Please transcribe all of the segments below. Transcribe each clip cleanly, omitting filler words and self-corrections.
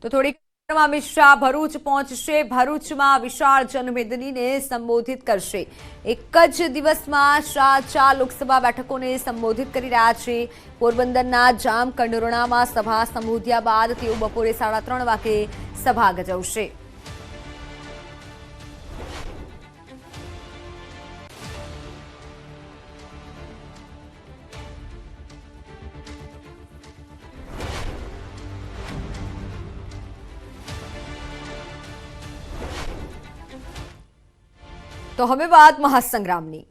તો થોડીક વારમાં અમિત શાહ ભરૂચ પહોંચશે। ભરૂચમાં વિશાળ જનમેદનીને સંબોધિત કરશે। એક જ દિવસમાં શાહ 4 લોકસભા બેઠકોને સંબોધિત કરી રહ્યા છે। પોરબંદરના જામકંડોરણામાં સભા સંબોધ્યા બાદ તેઓ બપોરે 3:30 વાગે સભા ગજવશે। तो हमें बात महासंग्रामनी।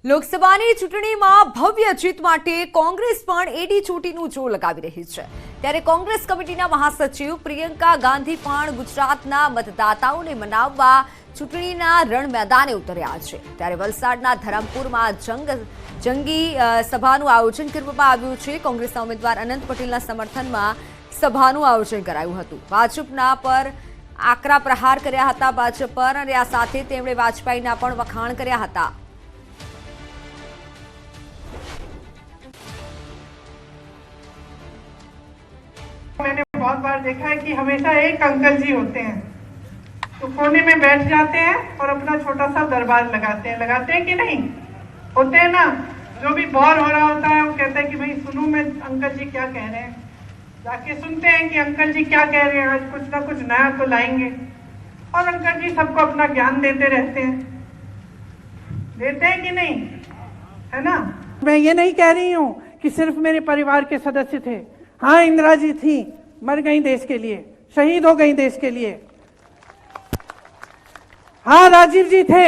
લોકસભાની ચૂંટણીમાં ભવ્ય જીત માટે કોંગ્રેસ પણ એડી ચોટીનું જોર લગાવી રહી છે। ત્યારે કોંગ્રેસ કમિટીના મહાસચિવ પ્રિયંકા ગાંધી પણ ગુજરાતના મતદાતાઓને મનાવવા ચૂંટણીના રણ મેદાને ઉતર્યા છે। ત્યારે વલસાડના ધરમપુરમાં જંગી સભાનું આયોજન કરવામાં આવ્યું છે। કોંગ્રેસના ઉમેદવાર અનંત પટેલના સમર્થનમાં સભાનું આયોજન કરાયું હતું। ભાજપના પર આકરા પ્રહાર કર્યા હતા ભાજપ પર, અને આ સાથે તેમણે વાજપેયીના પણ વખાણ કર્યા હતા। मैंने बहुत बार देखा है कि हमेशा एक अंकल जी होते हैं तो कोने में बैठ जाते हैं और अपना छोटा सा दरबार लगाते हैं कि नहीं? होते हैं ना। जो भी बोर हो रहा होता है वो कहते हैं कि भाई सुनूं मैं अंकल जी क्या कह रहे हैं। जाके सुनते हैं कि अंकल जी क्या कह रहे हैं, आज कुछ ना कुछ नया तो लाएंगे। और अंकल जी सबको अपना ज्ञान देते रहते हैं कि नहीं, है ना। मैं ये नहीं कह रही हूँ कि सिर्फ मेरे परिवार के सदस्य थे। हाँ, इंदिरा जी थी, मर गई देश के लिए, शहीद हो गई देश के लिए। हाँ, राजीव जी थे,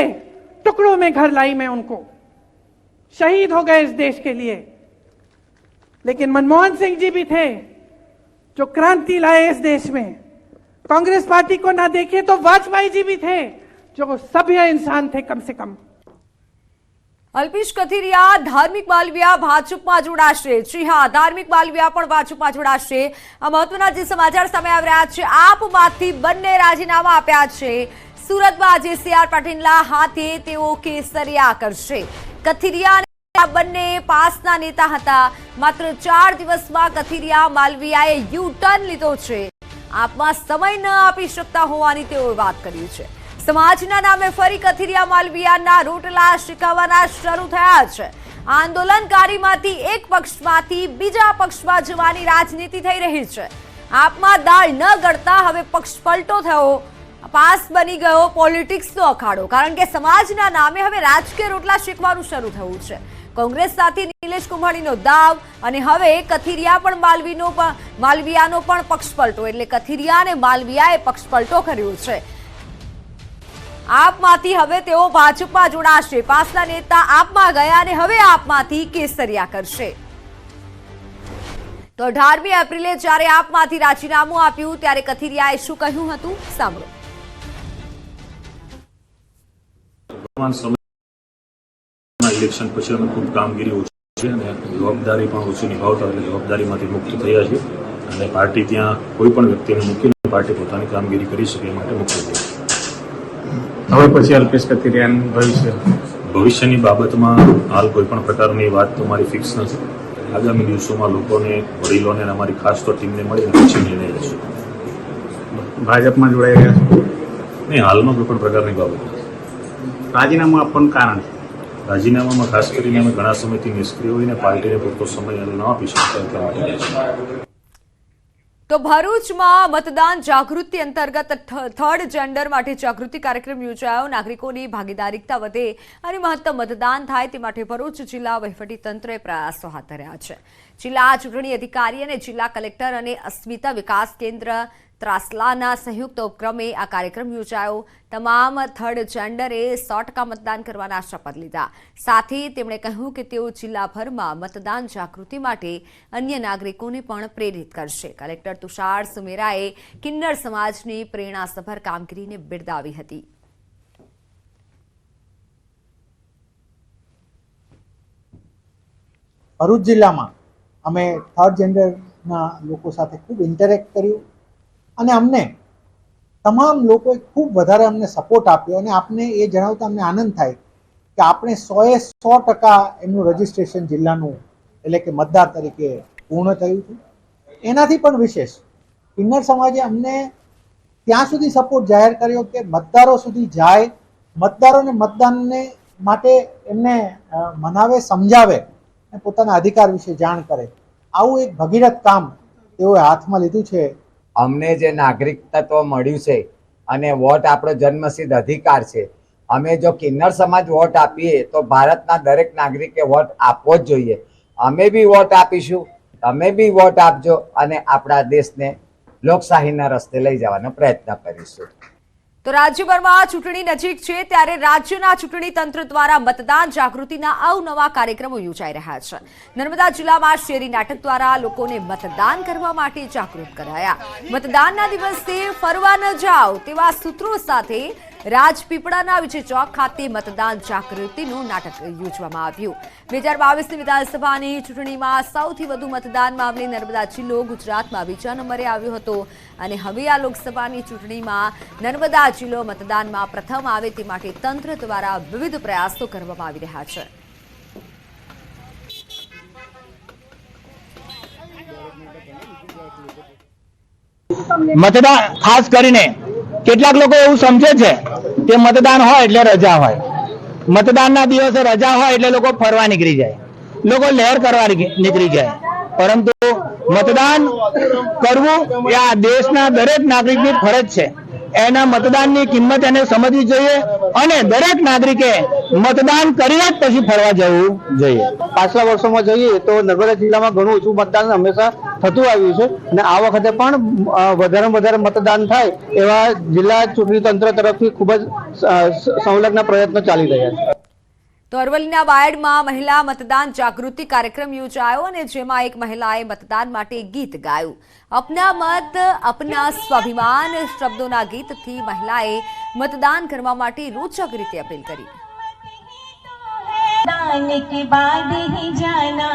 टुकड़ों में घर लाई मैं उनको, शहीद हो गए इस देश के लिए। लेकिन मनमोहन सिंह जी भी थे जो क्रांति लाए इस देश में। कांग्रेस पार्टी को ना देखे तो वाजपेयी जी भी थे जो सभ्य इंसान थे कम से कम। अल्पेश कथीरिया धार्मिक मालविया भाजपમાં જોડાશે। જી હા, ધાર્મિક માલવિયા પણ ભાજપમાં જોડાશે। આ મહત્વના જે સમાચાર સામે આવી રહ્યા છે, આપમાંથી બંને રાજીનામા આપ્યા છે। સુરતમાં આજે CR પાટીલના હાથે તેઓ કેસરિયા કરશે। કથીરિયા અને બંને પાસના नेता હતા। માત્ર 4 દિવસમાં કથીરિયા માલવિયાએ યુ ટર્ન લીધો છે। આપમાં સમય ન આપી શકતા હોવાની તેઓએ વાત કરી છે। સમાજના નામે ફરી કથિરિયા માલવિયાના રોટલા શીખવવાના શરૂ થયા છે। આંદોલનકારીમાંથી એક પક્ષમાંથી બીજા પક્ષમાં જવાની રાજનીતિ થઈ રહી છે। આપમાં દાળ ન ગળતા હવે પક્ષ પલટો થયો, પાસ બની ગયો પોલિટિક્સનો અખાડો, કારણ કે સમાજના નામે હવે રાજકીય રોટલા શીખવાનું શરૂ થયું છે। કોંગ્રેસ સાથે નિલેશ કુંભણીનો દાવ, અને હવે કથિરિયા પણ માલવિયાનો પણ પક્ષ પલટો, એટલે કથિરિયા અને માલવિયાએ પક્ષ પલટો કર્યો છે। આપમાંથી હવે તેઓ ભાજપમાં જોડાશે। પાસના નેતા આપમાં ગયા અને હવે આપમાંથી કેસરિયા કરશે। તો 18મી એપ્રિલે જ્યારે આપમાંથી રાજીનામું આપ્યું ત્યારે કથિરિયાએ શું કહ્યું હતું, સાંભળો। ઇલેક્શન પછી અમે ખૂબ કામગીરી ઓછી છે અને જવાબદારી પણ ઓછી નિભાવતા, એટલે જવાબદારીમાંથી મુક્ત થયા છે અને પાર્ટી ત્યાં કોઈ પણ વ્યક્તિને મૂકીને પાર્ટી પોતાની કામગીરી કરી શકે એ માટે મુક્ત થઈ છે। હવે પછી અલ્પેશ કથિરિયાનું ભવિષ્યની બાબતમાં હાલ કોઈ પણ પ્રકારની વાત તો મારી ફિક્સ નથી। આગામી દિવસોમાં લોકોને, વડીલોને અને અમારી ખાસ તો ટીમને મળીને પછી નિર્ણય લેશું। ભાજપમાં જોડાઈ ગયા છો? નહીં, હાલમાં કોઈ પણ પ્રકારની બાબત નથી। રાજીનામું આપવાનું કારણ? રાજીનામામાં ખાસ કરીને અમે ઘણા સમયથી નિષ્ક્રિય હોઈને પાર્ટીને પૂરતો સમય ન આપી શકતા એટલા માટે। તો ભરૂચમાં મતદાન જાગૃતિ અંતર્ગત થર્ડ જેન્ડર માટે જાગૃતિ કાર્યક્રમ યોજાયો। નાગરિકોની ભાગીદારીતા વધે અને મહત્તમ મતદાન થાય તે માટે ભરૂચ જિલ્લા વહીવટીતંત્રએ પ્રયાસો હાથ ધર્યા છે। જિલ્લા ચૂંટણી અધિકારી અને જિલ્લા કલેક્ટર અને અસ્મિતા વિકાસ કેન્દ્ર ત્રાસલાના સંયુક્ત ઉપક્રમે આ કાર્યક્રમ યોજાયો। તમામ થર્ડ જેન્ડરે 100% મતદાન કરવાના શપથ લીધા। સાથે તેમણે કહ્યું કે તેઓ જિલ્લાભરમાં મતદાન જાગૃતિ માટે અન્ય નાગરિકોને પણ પ્રેરિત કરશે। કલેક્ટર તુષાર સુમેરાએ કિન્નર સમાજની પ્રેરણાસભર કામગીરીને બિરદાવી હતી। ભરૂચ જિલ્લામાં અમે થર્ડ જેન્ડરના લોકો સાથે ખૂબ ઇન્ટરેક્ટ કર્યું અને અમને તમામ લોકોએ ખૂબ વધારે અમને સપોર્ટ આપ્યો અને આપને એ જણાવતા અમને આનંદ થાય કે આપણે 100% એમનું રજિસ્ટ્રેશન જિલ્લાનું એટલે કે મતદાર તરીકે પૂર્ણ થયું છે. એનાથી પણ વિશેષ કિન્નર સમાજે અમને ત્યાં સુધી સપોર્ટ જાહેર કર્યો કે મતદારો સુધી જાય, મતદારોને મતદાનને માટે એમને મનાવે, સમજાવે અને પોતાના અધિકાર વિશે જાણ કરે. આવું એક ભગીરથ કામ તેઓએ હાથમાં લીધું છે. અમને જે નાગરિક તત્વ મળ્યું છે અને વોટ આપણો જન્મસિદ્ધ અધિકાર છે. અમે જો કિન્નર સમાજ વોટ આપીએ તો ભારતના દરેક નાગરિકે વોટ આપવો જ જોઈએ. અમે બી વોટ આપીશું, તમે બી વોટ આપજો અને આપણા દેશને લોકશાહીના રસ્તે લઈ જવાનો પ્રયત્ન કરીશું. તો રાજ્યભરમાં ચૂંટણી નજીક છે ત્યારે રાજ્યના ચૂંટણી તંત્ર દ્વારા મતદાન જાગૃતિના અવનવા કાર્યક્રમો યોજાઈ રહ્યા છે. નર્મદા જિલ્લામાં શેરી નાટક દ્વારા લોકોને મતદાન કરવા માટે જાગૃત કરાયા. મતદાનના દિવસે ફરવા ન જાઓ તેવા સૂત્રો સાથે રાજપીપળાના વિજય ચોક ખાતે મતદાન જાગૃતિનું નાટક યોજવામાં આવ્યું. 2022ની વિધાનસભાની ચૂંટણીમાં સૌથી વધુ મતદાન મામલે નર્મદા જિલ્લો ગુજરાતમાં બીજા નંબરે આવ્યો હતો અને હવે આ લોકસભાની ચૂંટણીમાં નર્મદા જિલ્લો મતદાનમાં પ્રથમ આવે તે માટે તંત્ર દ્વારા વિવિધ પ્રયાસો કરવામાં આવી રહ્યા છે. મતદાન ખાસ કરીને કેટલાક લોકો એવું સમજે છે કે મતદાન હોય એટલે રજા હોય, મતદાનના દિવસે રજા હોય એટલે લોકો ફરવા નીકળી જાય, લોકો લહેર કરવા નીકળી જાય. પરંતુ મતદાન કરવું એ આ દેશના દરેક નાગરિકની ફરજ છે. એના મતદાનની કિંમત એને સમજવી જોઈએ અને દરેક નાગરિકે મતદાન કરીને જ પછી ફરવા જવું જોઈએ. પાછલા વર્ષોમાં જોઈએ તો નર્મદા જિલ્લામાં ઘણું ઓછું મતદાન હંમેશા થતું આવ્યું છે અને આ વખતે પણ વધારે વધારે મતદાન થાય એવા જિલ્લા ચૂંટણી તંત્ર તરફથી ખૂબ જ સંલગ્ન પ્રયત્નો ચાલી રહ્યા છે. તો અરવલ્લીના બાયડમાં મહિલા મતદાન જાગૃતિ કાર્યક્રમ યોજાયો અને જેમાં એક મહિલાએ મતદાન માટે ગીત ગાયું. અપના મત અપના સ્વાભિમાન શબ્દોના ગીતથી મહિલાએ મતદાન કરવા માટે રોચક રીતે અપીલ કરી. मतदान के बाद ही जाना,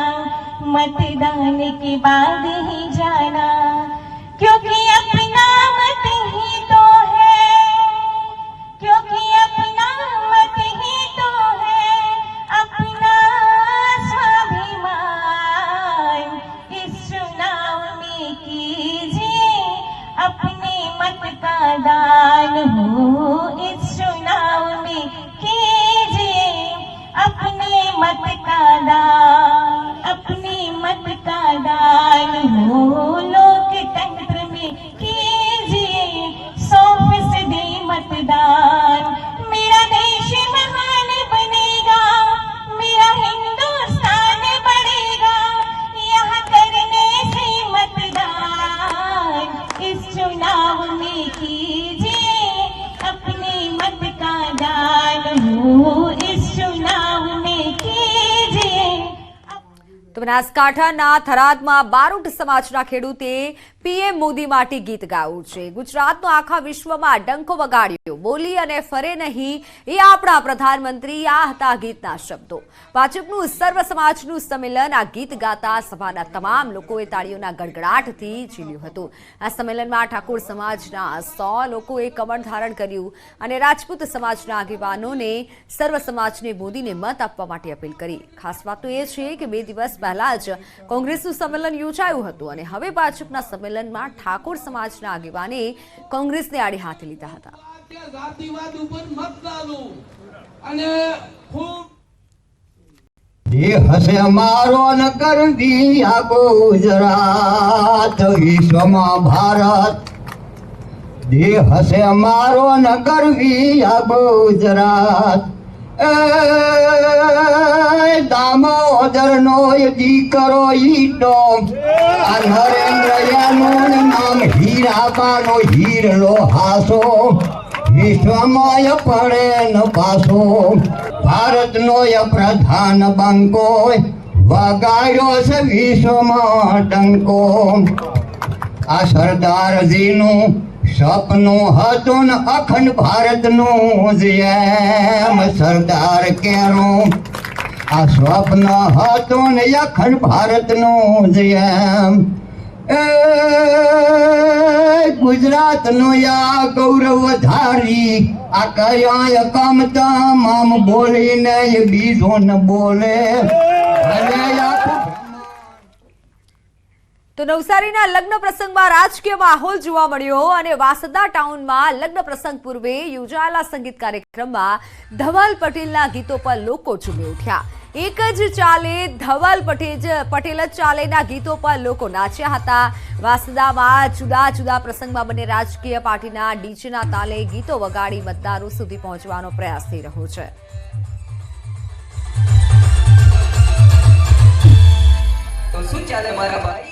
मतदान के बाद ही जाना, क्योंकि अपना मत ही तो है, क्योंकि अपना मत ही तो है, अपना स्वाभिमान इस चुनाव में कीजिए, अपने मत का दान हो इस चुनाव में कीजिए, अपने मत का दान, अपने मत का दान हो लोकतंत्र में कीजिए 100% मतदान. मेरा देश महान बनेगा, मेरा हिंदुस्तान बढ़ेगा, यहाँ करने से मतदान इस चुनाव में कीजिए, अपने मत का दान हो इस चुनाव में कीजिए. તો બનાસકાંઠાના થરાદમાં બારોટ સમાજના ખેડૂતે પીએમ મોદી માટે ગીત ગાયું છે. ગુજરાતનો આખા વિશ્વમાં ડંકો વગાડ્યો, બોલી અને ફરે નહીં એ આપણા પ્રધાનમંત્રી. આ હતા ગીતના શબ્દો. ભાજપનું સર્વ સમાજનું સંમેલન આ ગીત ગાતા સભાના તમામ લોકોએ તાળીઓના ગડગડાટથી ઝીલ્યું હતું. આ સંમેલનમાં ઠાકોર સમાજના 100 લોકોએ કમળ ધારણ કર્યું અને રાજપૂત સમાજના આગેવાનોને સર્વ સમાજને મોદીને મત આપવા માટે અપીલ કરી. ખાસ વાત તો એ છે કે 2 દિવસ પહેલા જ કોંગ્રેસનું સંમેલન યોજાયું હતું અને હવે ભાજપના સંમેલનમાં ઠાકોર સમાજના આગેવાને કોંગ્રેસને આડે હાથે લીધા હતા. હશે મારો ન કરવી આ ગુજરાત વિશ્વમાં ભારત, દેહ હશે મારો ન કરવી આ ગુજરાત. દામોદર નો દીકરો ઈટો, આ નરેન્દ્રયાનું નામ હીરાબાનો હીરલો હાસો, વિશ્વમાં પડે ન પાસો. ભારતનો પ્રધાન બંકો વગાડ્યો છે વિશ્વમાં ટંકો. આ સરદારજીનું સપનું હતું ને અખંડ ભારતનું જેમ સરદાર કેરું. આ સ્વપ્ન હતું ને અખંડ ભારતનું જેમ એ ગુજરાતનો આ ગૌરવ ધારી આ કર્યા કામ તમામ બોલીને એ બીજો ન બોલે ભલે આખું તો નવસારીના લગ્ન પ્રસંગમાં રાજકીય માહોલ જોવા મળ્યો અને વાસદા ટાઉનમાં લગ્ન પ્રસંગ પૂર્વે યોજાયેલા સંગીત કાર્યક્રમમાં ધવલ પટેલના ગીતો પર લોકો ઝૂમી ઉઠ્યા. એક જ ચાલે ધવલ પટેલ જ ચાલેના ગીતો પર લોકો નાચ્યા હતા. વાસદામાં જુદા જુદા પ્રસંગમાં બંને રાજકીય પાર્ટીના ડીજેના તાલે ગીતો વગાડી મતદારો સુધી પહોંચવાનો પ્રયાસ થઈ રહ્યો છે. તો શું ચાલે મારા ભાઈ?